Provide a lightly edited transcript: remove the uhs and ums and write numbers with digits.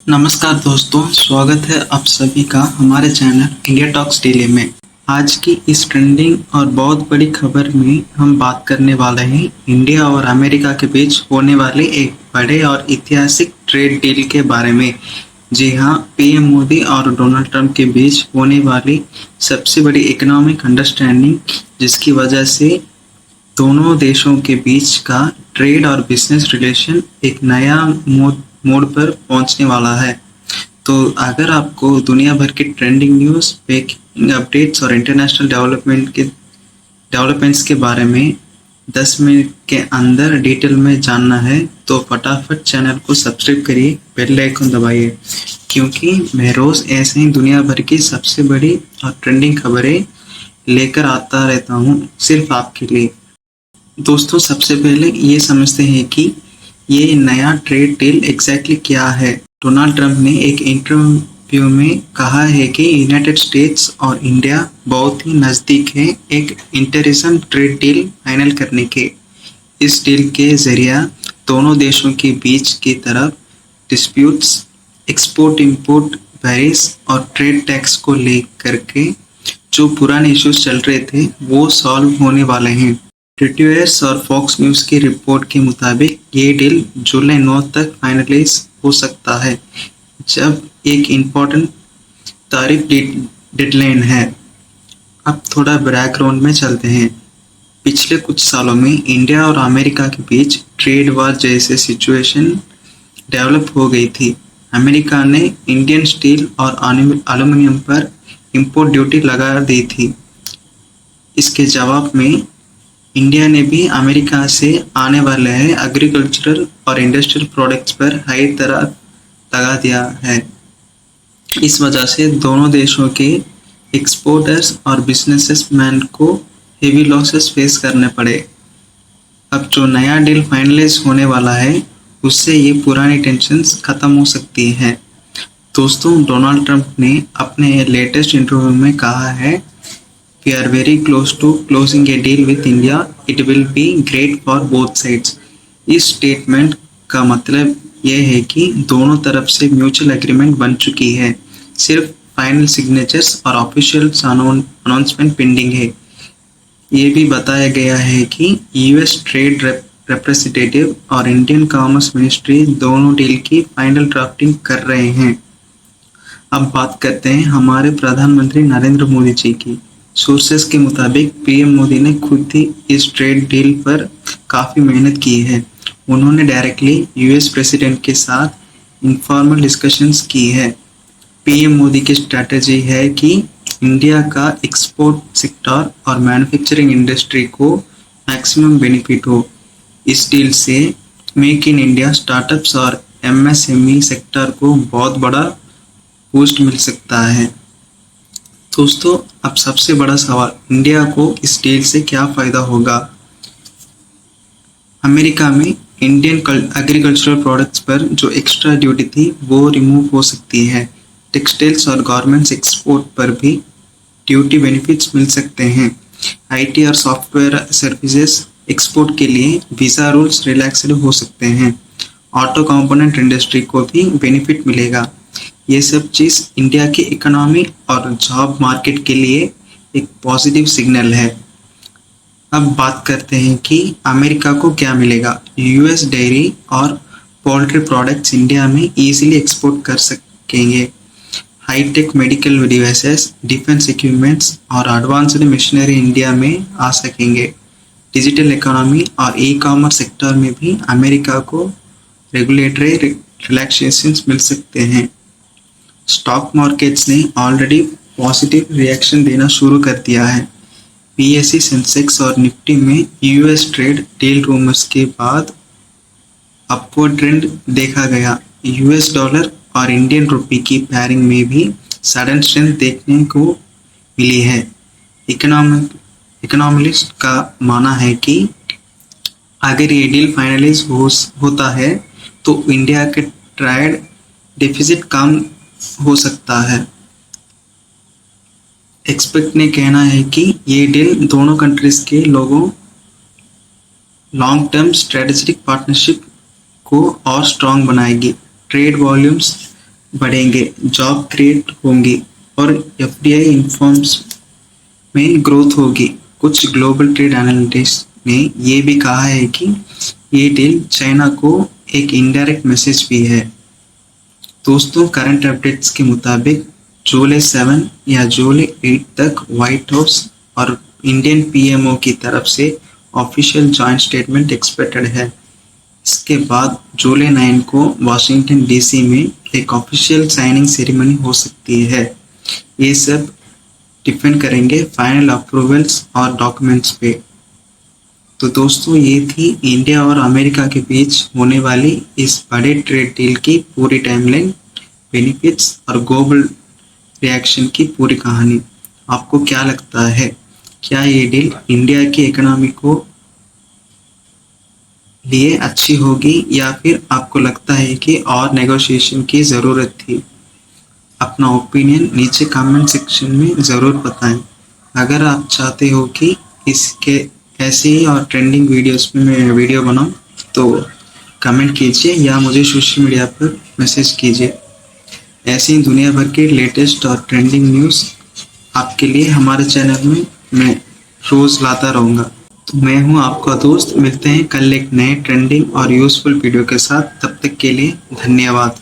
नमस्कार दोस्तों, स्वागत है आप सभी का हमारे चैनल इंडिया टॉक्स डेली में। आज की इस ट्रेंडिंग और बहुत बड़ी खबर में हम बात करने वाले हैं इंडिया और अमेरिका के बीच होने वाले एक बड़े और ऐतिहासिक ट्रेड डील के बारे में। जी हाँ, पीएम मोदी और डोनाल्ड ट्रंप के बीच होने वाली सबसे बड़ी इकोनॉमिक अंडरस्टैंडिंग, जिसकी वजह से दोनों देशों के बीच का ट्रेड और बिजनेस रिलेशन एक नया मोड़ पर पहुंचने वाला है। तो अगर आपको दुनिया भर की ट्रेंडिंग न्यूज़, ब्रेकिंग अपडेट्स और इंटरनेशनल डेवलपमेंट्स के बारे में 10 मिनट के अंदर डिटेल में जानना है, तो फटाफट चैनल को सब्सक्राइब करिए, बेल आइकन दबाइए, क्योंकि मैं रोज़ ऐसे ही दुनिया भर की सबसे बड़ी और ट्रेंडिंग खबरें लेकर आता रहता हूँ सिर्फ आपके लिए। दोस्तों, सबसे पहले ये समझते हैं कि ये नया ट्रेड डील एग्जैक्टली क्या है। डोनाल्ड ट्रंप ने एक इंटरव्यू में कहा है कि यूनाइटेड स्टेट्स और इंडिया बहुत ही नज़दीक हैं एक इंटरेस्टिंग ट्रेड डील फाइनल करने के। इस डील के जरिए दोनों देशों के बीच की तरफ डिस्प्यूट्स, एक्सपोर्ट इंपोर्ट बैरियर्स और ट्रेड टैक्स को लेकर के जो पुराने इश्यूज चल रहे थे वो सॉल्व होने वाले हैं। रिट्यूअर्स और फॉक्स न्यूज़ की रिपोर्ट के मुताबिक ये डील जुलाई 9 तक फाइनलाइज हो सकता है, जब एक इम्पोर्टेंट तारीफ डेडलाइन है। अब थोड़ा बैकग्राउंड में चलते हैं। पिछले कुछ सालों में इंडिया और अमेरिका के बीच ट्रेड वार जैसे सिचुएशन डेवलप हो गई थी। अमेरिका ने इंडियन स्टील और एल्युमिनियम पर इंपोर्ट ड्यूटी लगा दी थी। इसके जवाब में इंडिया ने भी अमेरिका से आने वाले एग्रीकल्चरल और इंडस्ट्रियल प्रोडक्ट्स पर हाई टैरिफ लगा दिया है। इस वजह से दोनों देशों के एक्सपोर्टर्स और बिजनेसमैन को हेवी लॉसेस फेस करने पड़े। अब जो नया डील फाइनलाइज होने वाला है, उससे ये पुरानी टेंशन्स खत्म हो सकती है। दोस्तों, डोनाल्ड ट्रंप ने अपने लेटेस्ट इंटरव्यू में कहा है, We are very close to closing a deal with India. It will be great for both sides. इस स्टेटमेंट का मतलब यह है कि दोनों तरफ से म्यूचुअल एग्रीमेंट बन चुकी है, सिर्फ फाइनल सिग्नेचर्स और ऑफिशियल अनाउंसमेंट पेंडिंग है। ये भी बताया गया है कि यूएस ट्रेड रिप्रेजेंटेटिव और इंडियन कॉमर्स मिनिस्ट्री दोनों डील की फाइनल ड्राफ्टिंग कर रहे हैं। अब बात करते हैं हमारे प्रधानमंत्री नरेंद्र मोदी जी की। सोर्सेस के मुताबिक पीएम मोदी ने खुद ही इस ट्रेड डील पर काफ़ी मेहनत की है। उन्होंने डायरेक्टली यूएस प्रेसिडेंट के साथ इनफॉर्मल डिस्कशंस की है। पीएम मोदी की स्ट्रैटेजी है कि इंडिया का एक्सपोर्ट सेक्टर और मैन्युफैक्चरिंग इंडस्ट्री को मैक्सिमम बेनिफिट हो। इस डील से मेक इन इंडिया स्टार्टअप्स और एमएसएमई सेक्टर को बहुत बड़ा बूस्ट मिल सकता है। दोस्तों, अब सबसे बड़ा सवाल, इंडिया को इस डील से क्या फ़ायदा होगा। अमेरिका में इंडियन एग्रीकल्चरल प्रोडक्ट्स पर जो एक्स्ट्रा ड्यूटी थी वो रिमूव हो सकती है। टेक्सटाइल्स और गारमेंट्स एक्सपोर्ट पर भी ड्यूटी बेनिफिट्स मिल सकते हैं। आईटी और सॉफ्टवेयर सर्विसेज एक्सपोर्ट के लिए वीज़ा रूल्स रिलैक्स्ड हो सकते हैं। ऑटो कंपोनेंट इंडस्ट्री को भी बेनिफिट मिलेगा। ये सब चीज़ इंडिया की इकोनॉमी और जॉब मार्केट के लिए एक पॉजिटिव सिग्नल है। अब बात करते हैं कि अमेरिका को क्या मिलेगा। यूएस डेयरी और पोल्ट्री प्रोडक्ट्स इंडिया में इजीली एक्सपोर्ट कर सकेंगे। High tech medical devices, defence equipments और एडवांस्ड मशीनरी इंडिया में आ सकेंगे। डिजिटल इकोनॉमी और ई कॉमर्स सेक्टर में भी अमेरिका को रेगुलेटरी रिलैक्सेशंस मिल सकते हैं। स्टॉक मार्केट्स ने ऑलरेडी पॉजिटिव रिएक्शन देना शुरू कर दिया है। पीएसई, सेंसेक्स और निफ्टी में यूएस ट्रेड डील रूमर्स के बाद अपवर्ड ट्रेंड देखा गया। यूएस डॉलर और इंडियन रुपये की पैरिंग में भी सडन स्ट्रेंथ देखने को मिली है। इकोनॉमिस्ट का मानना है कि अगर ये डील फाइनलाइज होता है तो इंडिया के ट्रेड डेफिसिट कम हो सकता है। एक्सपर्ट ने कहना है कि ये डील दोनों कंट्रीज के लोगों लॉन्ग टर्म स्ट्रेटेजिक पार्टनरशिप को और स्ट्रॉन्ग बनाएगी। ट्रेड वॉल्यूम्स बढ़ेंगे, जॉब क्रिएट होंगी और एफडीआई इन्फॉर्म्स में ग्रोथ होगी। कुछ ग्लोबल ट्रेड एनालिटिक्स ने ये भी कहा है कि ये डील चाइना को एक इनडायरेक्ट मैसेज भी है। दोस्तों, करंट अपडेट्स के मुताबिक जुलाई 7 या जुलाई 8 तक व्हाइट हाउस और इंडियन पीएमओ की तरफ से ऑफिशियल जॉइंट स्टेटमेंट एक्सपेक्टेड है। इसके बाद जुलाई 9 को वाशिंगटन डीसी में एक ऑफिशियल साइनिंग सेरेमनी हो सकती है। ये सब डिपेंड करेंगे फाइनल अप्रूवल्स और डॉक्यूमेंट्स पे। तो दोस्तों, ये थी इंडिया और अमेरिका के बीच होने वाली इस बड़े ट्रेड डील की पूरी टाइमलाइन, बेनिफिट्स और ग्लोबल रिएक्शन की पूरी कहानी। आपको क्या लगता है, क्या ये डील इंडिया की इकोनॉमी को लिए अच्छी होगी या फिर आपको लगता है कि और नेगोशिएशन की ज़रूरत थी? अपना ओपिनियन नीचे कमेंट सेक्शन में ज़रूर बताएं। अगर आप चाहते हो कि इसके ऐसे ही और ट्रेंडिंग वीडियोस में मैं वीडियो बनाऊं तो कमेंट कीजिए या मुझे सोशल मीडिया पर मैसेज कीजिए। ऐसे ही दुनिया भर के लेटेस्ट और ट्रेंडिंग न्यूज़ आपके लिए हमारे चैनल में मैं रोज़ लाता रहूँगा। तो मैं हूँ आपका दोस्त, मिलते हैं कल एक नए ट्रेंडिंग और यूज़फुल वीडियो के साथ। तब तक के लिए धन्यवाद।